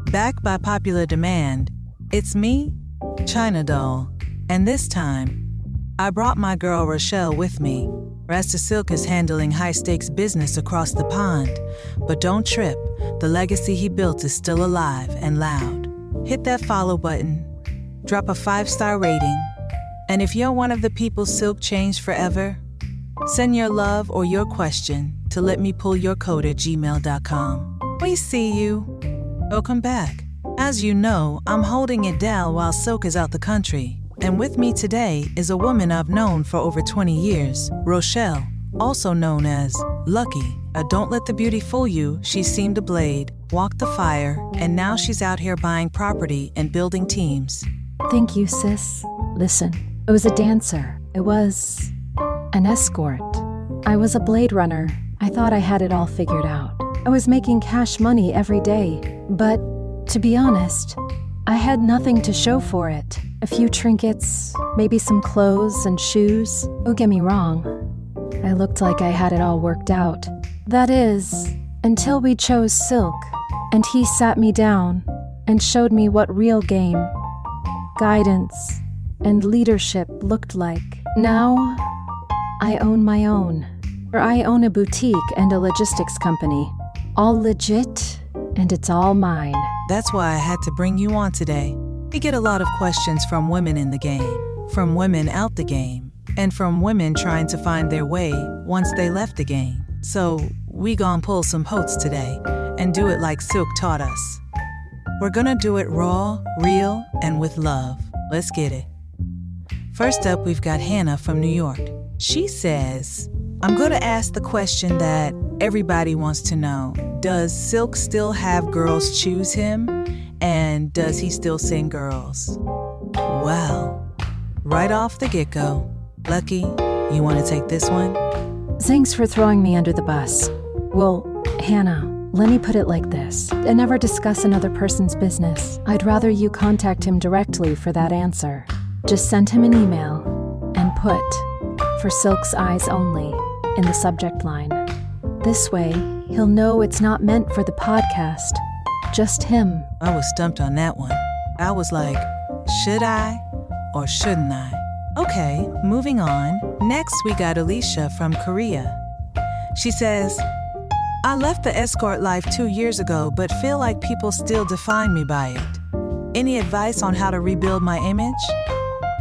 Back by popular demand, it's me, China Doll, and this time, I brought my girl Rochelle with me. Rasta Silk is handling high-stakes business across the pond, but don't trip, the legacy he built is still alive and loud. Hit that follow button, drop a 5-star rating, and if you're one of the people Silk changed forever, send your love or your question to letmepullyourcoat@gmail.com. We see you. Welcome back. As you know, I'm holding it down while Silk is out the country. And with me today is a woman I've known for over 20 years, Rochelle, also known as Lucky. Don't let the beauty fool you. She seemed a blade, walked the fire, and now she's out here buying property and building teams. Thank you, sis. Listen, I was a dancer. I was an escort. I was a blade runner. I thought I had it all figured out. I was making cash money every day, but to be honest, I had nothing to show for it. A few trinkets, maybe some clothes and shoes. Don't get me wrong. I looked like I had it all worked out. That is, until we chose Silk, and he sat me down and showed me what real game, guidance, and leadership looked like. Now, I own my own. Or I own a boutique and a logistics company. All legit, and it's all mine. That's why I had to bring you on today. We get a lot of questions from women in the game, from women out the game, and from women trying to find their way once they left the game. So we gon' pull some posts today and do it like Silk taught us. We're gonna do it raw, real, and with love. Let's get it. First up, we've got Hannah from New York. She says, I'm gonna ask the question that everybody wants to know. Does Silk still have girls choose him? And does he still sing girls? Well, right off the get-go, Lucky, you want to take this one? Thanks for throwing me under the bus. Well, Hannah, let me put it like this. I never discuss another person's business. I'd rather you contact him directly for that answer. Just send him an email and put, "For Silk's eyes only," in the subject line. This way, he'll know it's not meant for the podcast. Just him. I was stumped on that one. I was like, should I or shouldn't I? Okay, moving on. Next, we got Alicia from Korea. She says, I left the escort life 2 years ago, but feel like people still define me by it. Any advice on how to rebuild my image?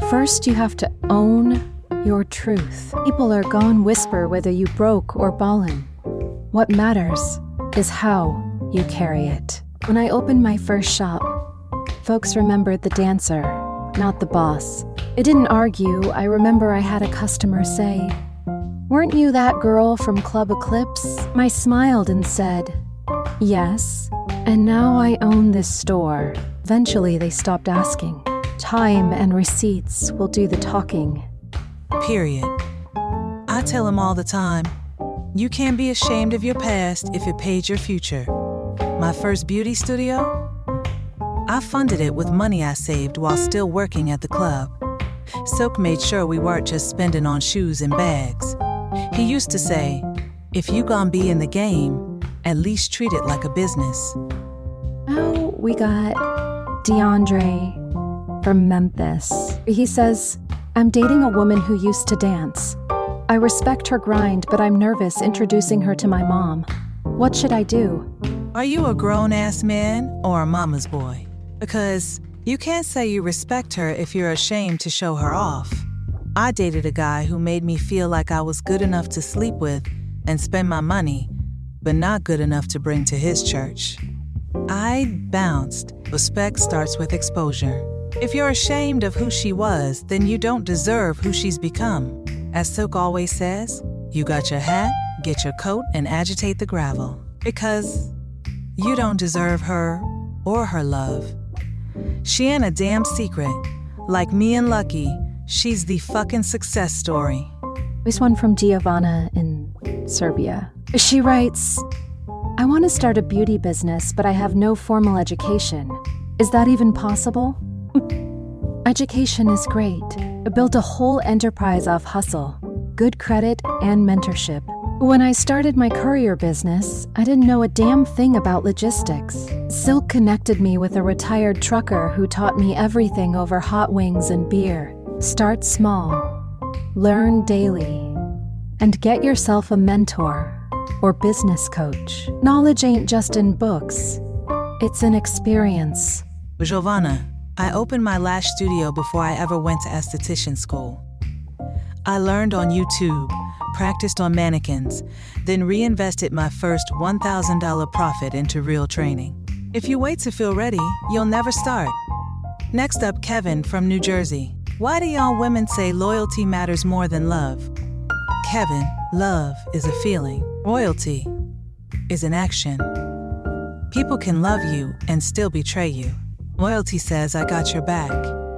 First, you have to own your truth. People are gon' whisper whether you broke or ballin'. What matters is how you carry it. When I opened my first shop, folks remembered the dancer, not the boss. I didn't argue. I remember I had a customer say, "Weren't you that girl from Club Eclipse?" I smiled and said, "Yes, and now I own this store." Eventually, they stopped asking. Time and receipts will do the talking. Period. I tell them all the time, you can't be ashamed of your past if it paid your future. My first beauty studio? I funded it with money I saved while still working at the club. Silk made sure we weren't just spending on shoes and bags. He used to say, if you gon' be in the game, at least treat it like a business. Now we got DeAndre from Memphis. He says, I'm dating a woman who used to dance. I respect her grind, but I'm nervous introducing her to my mom. What should I do? Are you a grown-ass man or a mama's boy? Because you can't say you respect her if you're ashamed to show her off. I dated a guy who made me feel like I was good enough to sleep with and spend my money, but not good enough to bring to his church. I bounced. Respect starts with exposure. If you're ashamed of who she was, then you don't deserve who she's become. As Silk always says, you got your hat, get your coat, and agitate the gravel. Because you don't deserve her or her love. She ain't a damn secret. Like me and Lucky, she's the fucking success story. This one from Giovanna in Serbia. She writes, I want to start a beauty business, but I have no formal education. Is that even possible? Education is great. I built a whole enterprise off hustle, good credit, and mentorship. When I started my courier business, I didn't know a damn thing about logistics. Silk connected me with a retired trucker who taught me everything over hot wings and beer. Start small, learn daily, and get yourself a mentor or business coach. Knowledge ain't just in books, it's an experience. Giovanna, I opened my lash studio before I ever went to esthetician school. I learned on YouTube, practiced on mannequins, then reinvested my first $1,000 profit into real training. If you wait to feel ready, you'll never start. Next up, Kevin from New Jersey. Why do y'all women say loyalty matters more than love? Kevin, love is a feeling. Loyalty is an action. People can love you and still betray you. Loyalty says, I got your back,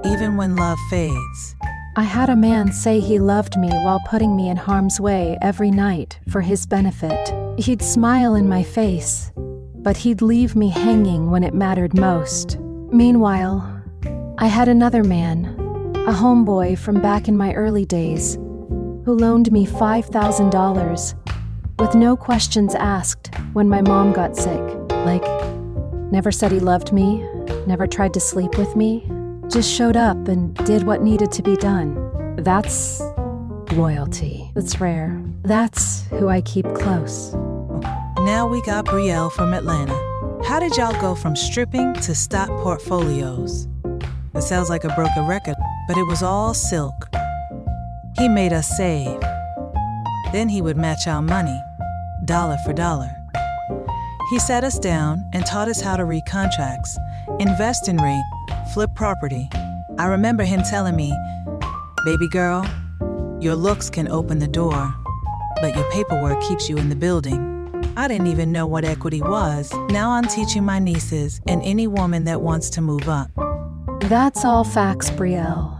even when love fades. I had a man say he loved me while putting me in harm's way every night for his benefit. He'd smile in my face, but he'd leave me hanging when it mattered most. Meanwhile, I had another man, a homeboy from back in my early days, who loaned me $5,000 with no questions asked when my mom got sick. Like, never said he loved me, never tried to sleep with me, just showed up and did what needed to be done. That's loyalty. It's rare. That's who I keep close. Now we got Brielle from Atlanta. How did y'all go from stripping to stock portfolios? It sounds like a broken record, but it was all Silk. He made us save. Then he would match our money, dollar for dollar. He sat us down and taught us how to read contracts, invest in flip property. I remember him telling me, baby girl, your looks can open the door, but your paperwork keeps you in the building. I didn't even know what equity was. Now I'm teaching my nieces and any woman that wants to move up. That's all facts, Brielle.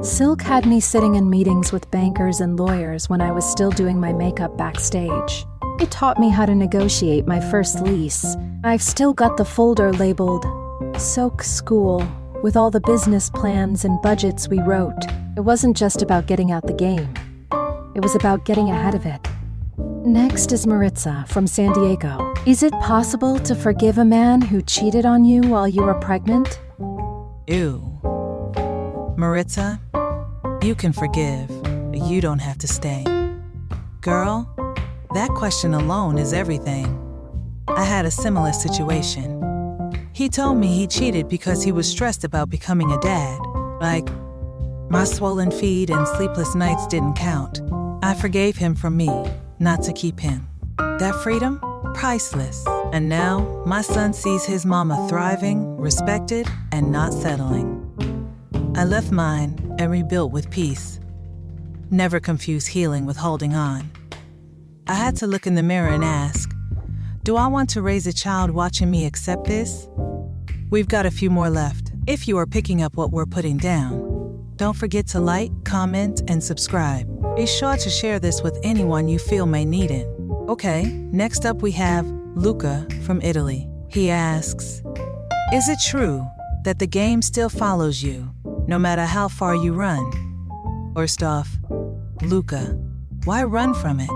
Silk had me sitting in meetings with bankers and lawyers when I was still doing my makeup backstage. It taught me how to negotiate my first lease. I've still got the folder labeled Silk School with all the business plans and budgets we wrote. It wasn't just about getting out the game. It was about getting ahead of it. Next is Maritza from San Diego. Is it possible to forgive a man who cheated on you while you were pregnant? Ew. Maritza, you can forgive, but you don't have to stay. Girl, that question alone is everything. I had a similar situation. He told me he cheated because he was stressed about becoming a dad. Like, my swollen feet and sleepless nights didn't count. I forgave him for me, not to keep him. That freedom? Priceless. And now, my son sees his mama thriving, respected, and not settling. I left mine and rebuilt with peace. Never confuse healing with holding on. I had to look in the mirror and ask, do I want to raise a child watching me accept this? We've got a few more left. If you are picking up what we're putting down, don't forget to like, comment, and subscribe. Be sure to share this with anyone you feel may need it. Okay, next up we have Luca from Italy. He asks, is it true that the game still follows you, no matter how far you run? First off, Luca, why run from it?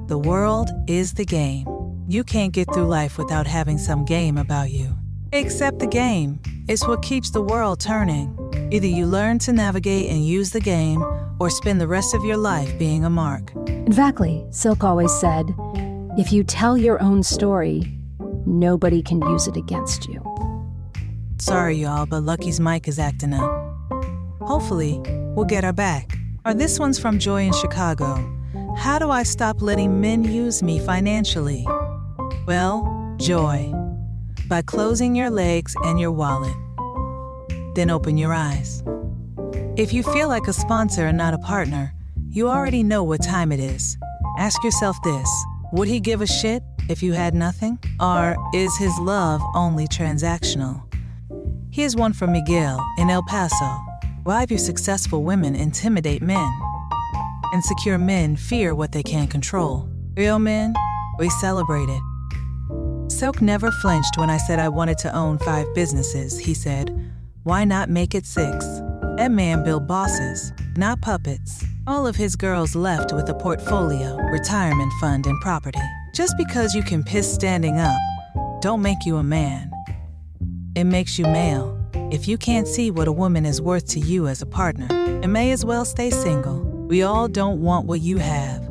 The world is the game. You can't get through life without having some game about you. Accept the game. It's what keeps the world turning. Either you learn to navigate and use the game, or spend the rest of your life being a mark. Exactly. Silk always said, if you tell your own story, nobody can use it against you. Sorry, y'all, but Lucky's mic is acting up. Hopefully, we'll get her back. Or this one's from Joy in Chicago. How do I stop letting men use me financially? Well, Joy, by closing your legs and your wallet. Then open your eyes. If you feel like a sponsor and not a partner, you already know what time it is. Ask yourself this, would he give a shit if you had nothing? Or is his love only transactional? Here's one from Miguel in El Paso. Why do successful women intimidate men? Insecure men fear what they can't control. Real men, we celebrate it. Silk never flinched when I said I wanted to own 5 businesses. He said, why not make it 6? That man built bosses, not puppets. All of his girls left with a portfolio, retirement fund, and property. Just because you can piss standing up, don't make you a man. It makes you male. If you can't see what a woman is worth to you as a partner, it may as well stay single. We all don't want what you have.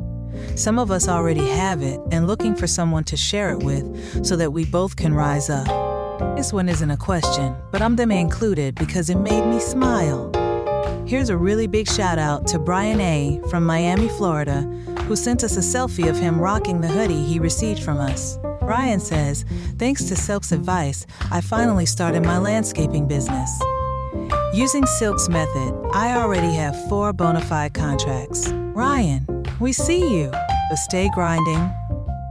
Some of us already have it and looking for someone to share it with so that we both can rise up. This one isn't a question, but I'm them included because it made me smile. Here's a really big shout out to Brian A. from Miami, Florida, who sent us a selfie of him rocking the hoodie he received from us. Brian says, thanks to Silk's advice, I finally started my landscaping business. Using Silk's method, I already have 4 bona fide contracts. Ryan, we see you, but stay grinding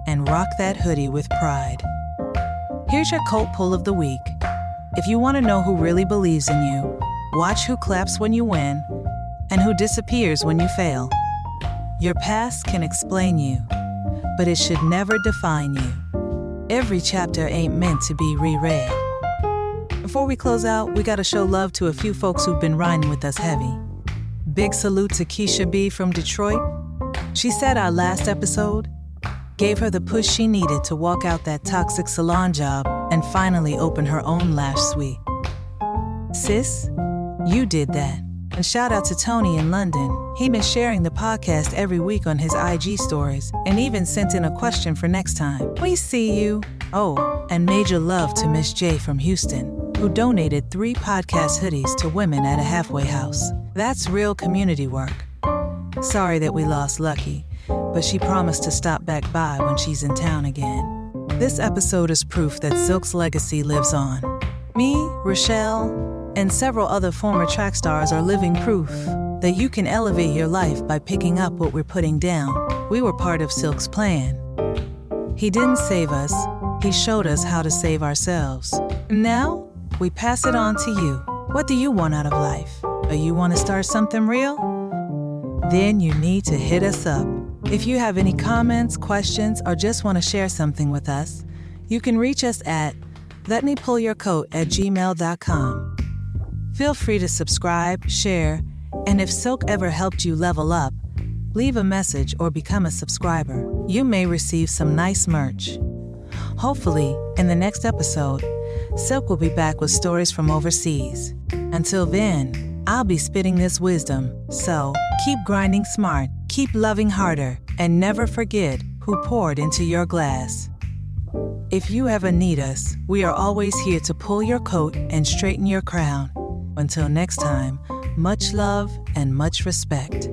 and rock that hoodie with pride. Here's your coat pull of the week. If you want to know who really believes in you, watch who claps when you win and who disappears when you fail. Your past can explain you, but it should never define you. Every chapter ain't meant to be reread. Before we close out, we gotta show love to a few folks who've been riding with us heavy. Big salute to Keisha B. from Detroit. She said our last episode gave her the push she needed to walk out that toxic salon job and finally open her own lash suite. Sis, you did that. And shout out to Tony in London. He been sharing the podcast every week on his IG stories and even sent in a question for next time. We see you. Oh, and major love to Miss J from Houston, who donated 3 podcast hoodies to women at a halfway house. That's real community work. Sorry that we lost Lucky, but she promised to stop back by when she's in town again. This episode is proof that Silk's legacy lives on. Me, Rochelle, and several other former track stars are living proof that you can elevate your life by picking up what we're putting down. We were part of Silk's plan. He didn't save us, he showed us how to save ourselves. Now, we pass it on to you. What do you want out of life? Do you want to start something real? Then you need to hit us up. If you have any comments, questions, or just want to share something with us, you can reach us at letmepullyourcoat@gmail.com. Feel free to subscribe, share, and if Silk ever helped you level up, leave a message or become a subscriber. You may receive some nice merch. Hopefully, in the next episode, Silk will be back with stories from overseas. Until then, I'll be spitting this wisdom, so keep grinding smart, keep loving harder, and never forget who poured into your glass. If you ever need us, we are always here to pull your coat and straighten your crown. Until next time, much love and much respect.